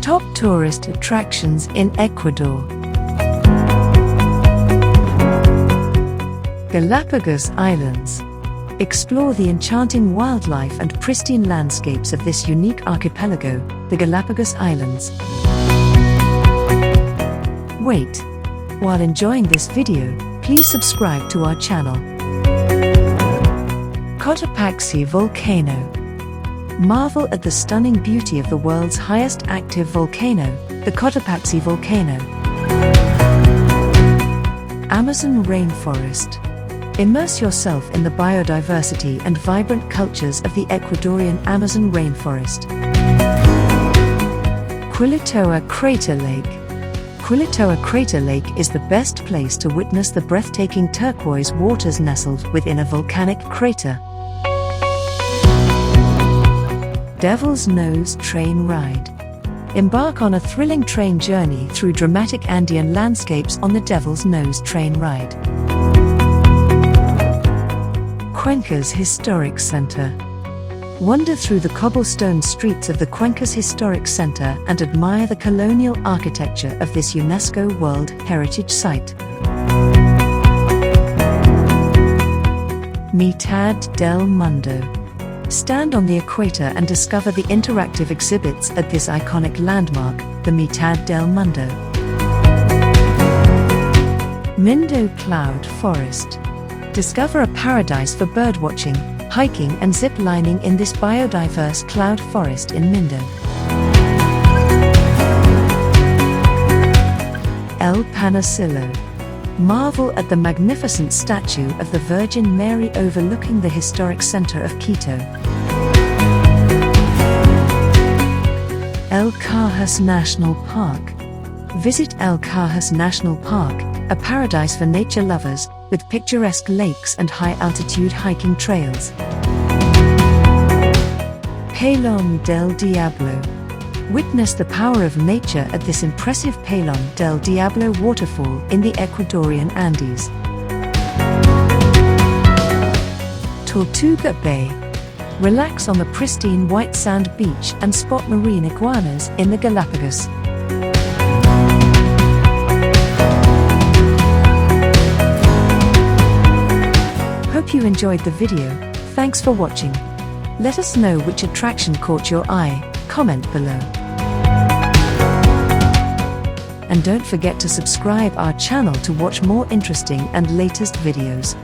Top tourist attractions in Ecuador. Galapagos Islands. Explore the enchanting wildlife and pristine landscapes of this unique archipelago, the Galapagos Islands. Wait. While enjoying this video, please subscribe to our channel. Cotopaxi Volcano. Marvel at the stunning beauty of the world's highest active volcano, the Cotopaxi Volcano. Amazon Rainforest. Immerse yourself in the biodiversity and vibrant cultures of the Ecuadorian Amazon rainforest. Quilotoa Crater Lake. Quilotoa Crater Lake is the best place to witness the breathtaking turquoise waters nestled within a volcanic crater. Devil's Nose Train Ride. Embark on a thrilling train journey through dramatic Andean landscapes on the Devil's Nose Train Ride. Cuenca's Historic Center. Wander through the cobblestone streets of the Cuenca's Historic Center and admire the colonial architecture of this UNESCO World Heritage Site. Mitad del Mundo. Stand on the equator and discover the interactive exhibits at this iconic landmark, the Mitad del Mundo. Mindo Cloud Forest. Discover a paradise for birdwatching, hiking and zip-lining in this biodiverse cloud forest in Mindo. El Panecillo. Marvel at the magnificent statue of the Virgin Mary overlooking the historic center of Quito. El Cajas National Park. Visit El Cajas National Park, a paradise for nature lovers, with picturesque lakes and high-altitude hiking trails. Pailon del Diablo. Witness the power of nature at this impressive Pailon del Diablo waterfall in the Ecuadorian Andes. Tortuga Bay. Relax on the pristine white sand beach and spot marine iguanas in the Galapagos. Hope you enjoyed the video. Thanks for watching. Let us know which attraction caught your eye. Comment below. And don't forget to subscribe our channel to watch more interesting and latest videos.